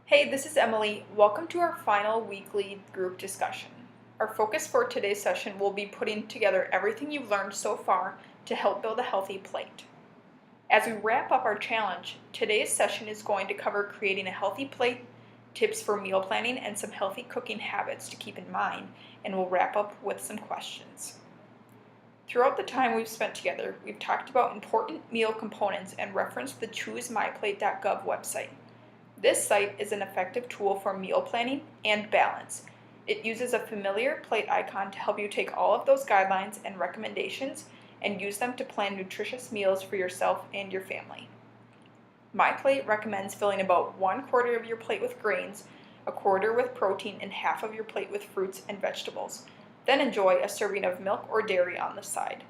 Hey, this is Emily. Welcome to our final weekly group discussion. Our focus for today's session will be putting together everything you've learned so far to help build a healthy plate. As we wrap up our challenge, today's session is going to cover creating a healthy plate, tips for meal planning, and some healthy cooking habits to keep in mind, and we'll wrap up with some questions. Throughout the time we've spent together, we've talked about important meal components and referenced the choosemyplate.gov website. This site is an effective tool for meal planning and balance. It uses a familiar plate icon to help you take all of those guidelines and recommendations and use them to plan nutritious meals for yourself and your family. MyPlate recommends filling about 1/4 of your plate with grains, 1/4 with protein, and half of your plate with fruits and vegetables. Then enjoy a serving of milk or dairy on the side.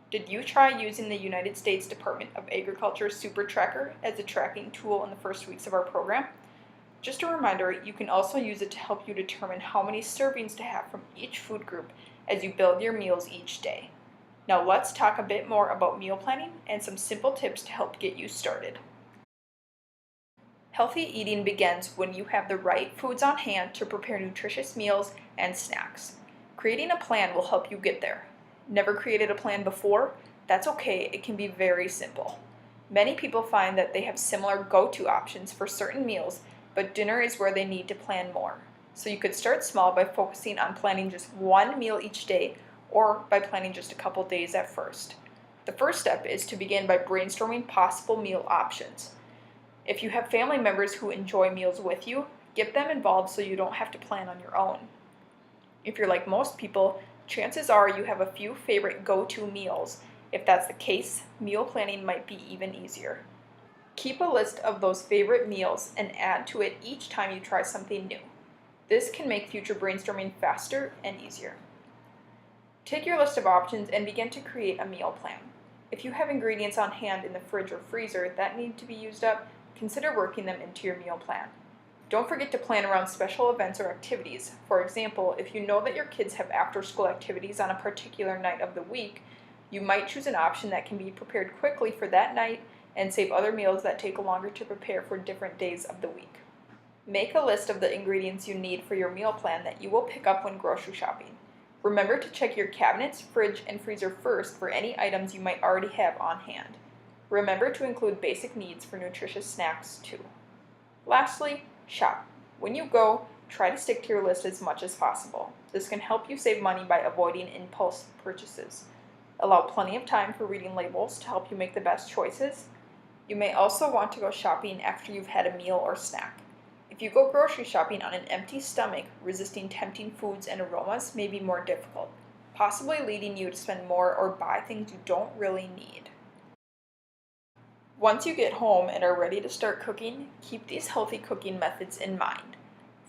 Did you try using the United States Department of Agriculture Super Tracker as a tracking tool in the first weeks of our program? Just a reminder, you can also use it to help you determine how many servings to have from each food group as you build your meals each day. Now let's talk a bit more about meal planning and some simple tips to help get you started. Healthy eating begins when you have the right foods on hand to prepare nutritious meals and snacks. Creating a plan will help you get there. Never created a plan before? That's okay, it can be very simple. Many people find that they have similar go-to options for certain meals, but dinner is where they need to plan more. So you could start small by focusing on planning just one meal each day, or by planning just a couple days at first. The first step is to begin by brainstorming possible meal options. If you have family members who enjoy meals with you, get them involved so you don't have to plan on your own. If you're like most people, chances are you have a few favorite go-to meals. If that's the case, meal planning might be even easier. Keep a list of those favorite meals and add to it each time you try something new. This can make future brainstorming faster and easier. Take your list of options and begin to create a meal plan. If you have ingredients on hand in the fridge or freezer that need to be used up, consider working them into your meal plan. Don't forget to plan around special events or activities. For example, if you know that your kids have after-school activities on a particular night of the week, you might choose an option that can be prepared quickly for that night and save other meals that take longer to prepare for different days of the week. Make a list of the ingredients you need for your meal plan that you will pick up when grocery shopping. Remember to check your cabinets, fridge, and freezer first for any items you might already have on hand. Remember to include basic needs for nutritious snacks too. Lastly, shop. When you go, try to stick to your list as much as possible. This can help you save money by avoiding impulse purchases. Allow plenty of time for reading labels to help you make the best choices. You may also want to go shopping after you've had a meal or snack. If you go grocery shopping on an empty stomach, resisting tempting foods and aromas may be more difficult, possibly leading you to spend more or buy things you don't really need. Once you get home and are ready to start cooking, keep these healthy cooking methods in mind.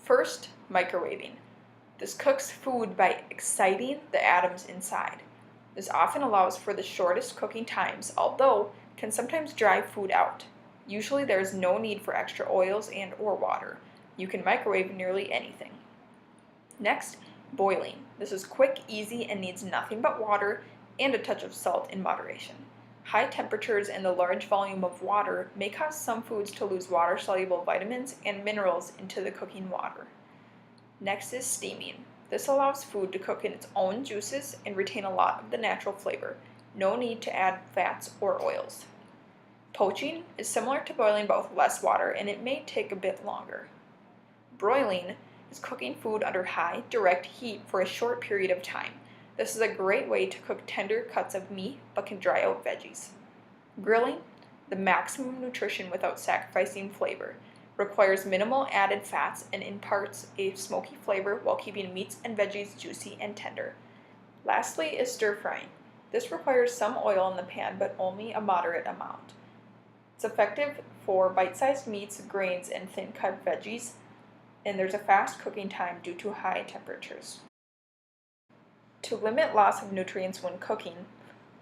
First, microwaving. This cooks food by exciting the atoms inside. This often allows for the shortest cooking times, although can sometimes dry food out. Usually there is no need for extra oils and or water. You can microwave nearly anything. Next, boiling. This is quick, easy, and needs nothing but water and a touch of salt in moderation. High temperatures and the large volume of water may cause some foods to lose water-soluble vitamins and minerals into the cooking water. Next is steaming. This allows food to cook in its own juices and retain a lot of the natural flavor. No need to add fats or oils. Poaching is similar to boiling but with less water, and it may take a bit longer. Broiling is cooking food under high, direct heat for a short period of time. This is a great way to cook tender cuts of meat but can dry out veggies. Grilling, the maximum nutrition without sacrificing flavor, requires minimal added fats and imparts a smoky flavor while keeping meats and veggies juicy and tender. Lastly is stir frying. This requires some oil in the pan but only a moderate amount. It's effective for bite-sized meats, grains, and thin-cut veggies, and there's a fast cooking time due to high temperatures. To limit loss of nutrients when cooking,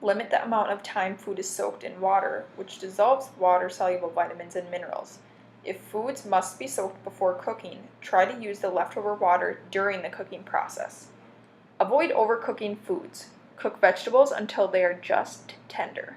limit the amount of time food is soaked in water, which dissolves water-soluble vitamins and minerals. If foods must be soaked before cooking, try to use the leftover water during the cooking process. Avoid overcooking foods. Cook vegetables until they are just tender.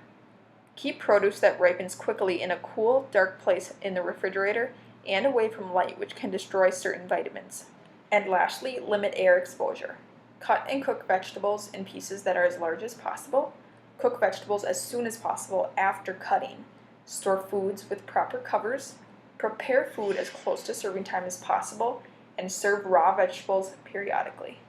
Keep produce that ripens quickly in a cool, dark place in the refrigerator and away from light, which can destroy certain vitamins. And lastly, limit air exposure. Cut and cook vegetables in pieces that are as large as possible. Cook vegetables as soon as possible after cutting. Store foods with proper covers. Prepare food as close to serving time as possible, and serve raw vegetables periodically.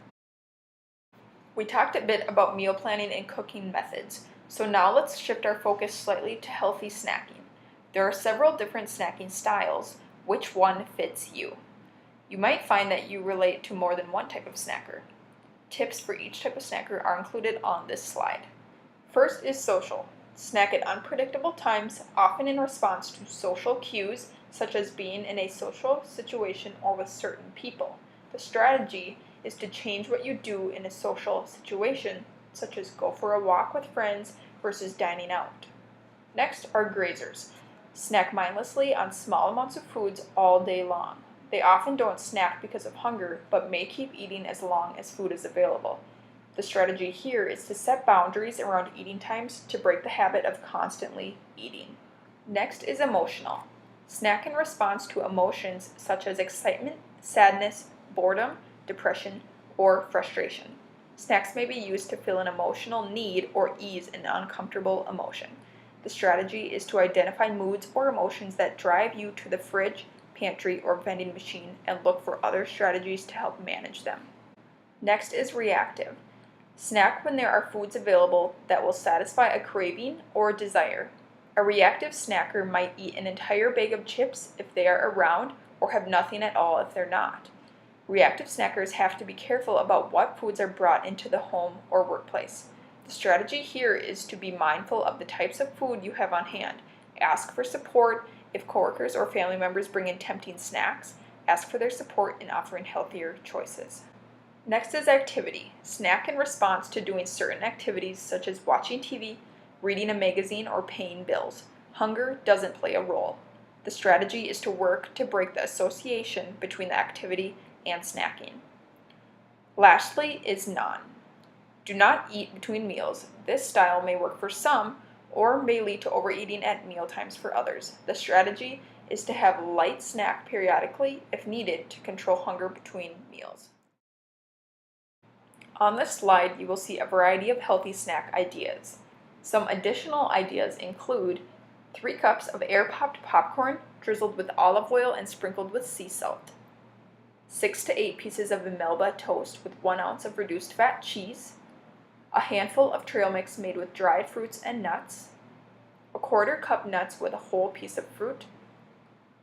We talked a bit about meal planning and cooking methods, so now let's shift our focus slightly to healthy snacking. There are several different snacking styles. Which one fits you? You might find that you relate to more than one type of snacker. Tips for each type of snacker are included on this slide. First is social. Snack at unpredictable times, often in response to social cues, such as being in a social situation or with certain people. The strategy is to change what you do in a social situation, such as go for a walk with friends versus dining out. Next are grazers. Snack mindlessly on small amounts of foods all day long. They often don't snack because of hunger, but may keep eating as long as food is available. The strategy here is to set boundaries around eating times to break the habit of constantly eating. Next is emotional. Snack in response to emotions such as excitement, sadness, boredom, depression, or frustration. Snacks may be used to fill an emotional need or ease an uncomfortable emotion. The strategy is to identify moods or emotions that drive you to the fridge, pantry, or vending machine and look for other strategies to help manage them. Next is reactive. Snack when there are foods available that will satisfy a craving or a desire. A reactive snacker might eat an entire bag of chips if they are around, or have nothing at all if they're not. Reactive snackers have to be careful about what foods are brought into the home or workplace. The strategy here is to be mindful of the types of food you have on hand. Ask for support if coworkers or family members bring in tempting snacks. Ask for their support in offering healthier choices. Next is activity. Snack in response to doing certain activities such as watching TV, reading a magazine, or paying bills. Hunger doesn't play a role. The strategy is to work to break the association between the activity and snacking. Lastly is none. Do not eat between meals. This style may work for some or may lead to overeating at meal times for others. The strategy is to have light snack periodically if needed to control hunger between meals. On this slide, you will see a variety of healthy snack ideas. Some additional ideas include 3 cups of air-popped popcorn drizzled with olive oil and sprinkled with sea salt, 6 to 8 pieces of Melba toast with 1 ounce of reduced fat cheese, a handful of trail mix made with dried fruits and nuts, a 1/4 cup nuts with a whole piece of fruit,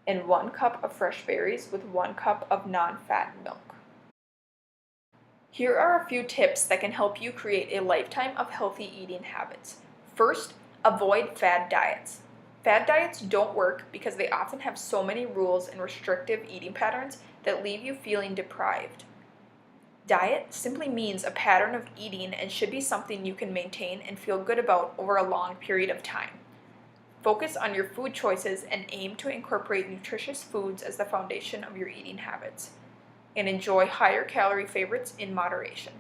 and 1 cup of fresh berries with 1 cup of non-fat milk. Here are a few tips that can help you create a lifetime of healthy eating habits. First, avoid fad diets. Fad diets don't work because they often have so many rules and restrictive eating patterns that leave you feeling deprived. Diet simply means a pattern of eating and should be something you can maintain and feel good about over a long period of time. Focus on your food choices and aim to incorporate nutritious foods as the foundation of your eating habits. And enjoy higher calorie favorites in moderation.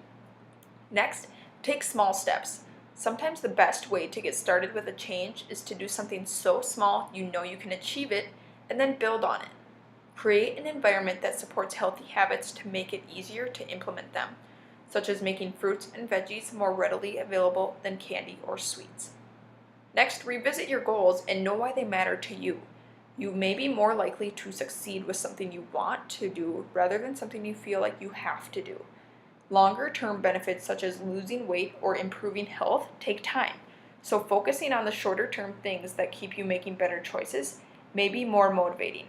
Next, take small steps. Sometimes the best way to get started with a change is to do something so small you know you can achieve it and then build on it. Create an environment that supports healthy habits to make it easier to implement them, such as making fruits and veggies more readily available than candy or sweets. Next, revisit your goals and know why they matter to you. You may be more likely to succeed with something you want to do rather than something you feel like you have to do. Longer-term benefits such as losing weight or improving health take time, so focusing on the shorter-term things that keep you making better choices may be more motivating.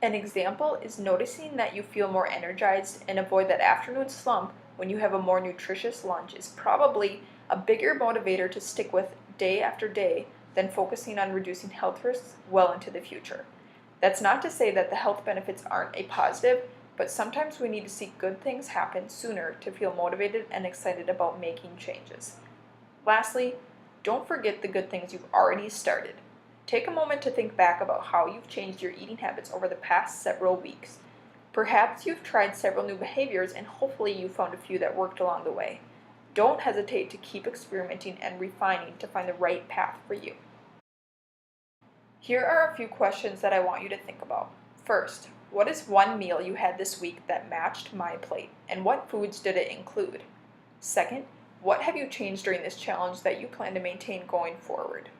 An example is noticing that you feel more energized and avoid that afternoon slump when you have a more nutritious lunch is probably a bigger motivator to stick with day after day than focusing on reducing health risks well into the future. That's not to say that the health benefits aren't a positive, but sometimes we need to see good things happen sooner to feel motivated and excited about making changes. Lastly, don't forget the good things you've already started. Take a moment to think back about how you've changed your eating habits over the past several weeks. Perhaps you've tried several new behaviors and hopefully you found a few that worked along the way. Don't hesitate to keep experimenting and refining to find the right path for you. Here are a few questions that I want you to think about. First, what is one meal you had this week that matched MyPlate, and what foods did it include? Second, what have you changed during this challenge that you plan to maintain going forward?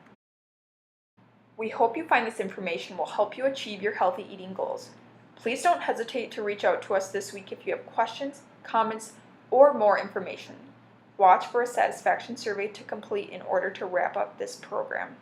We hope you find this information will help you achieve your healthy eating goals. Please don't hesitate to reach out to us this week if you have questions, comments, or more information. Watch for a satisfaction survey to complete in order to wrap up this program.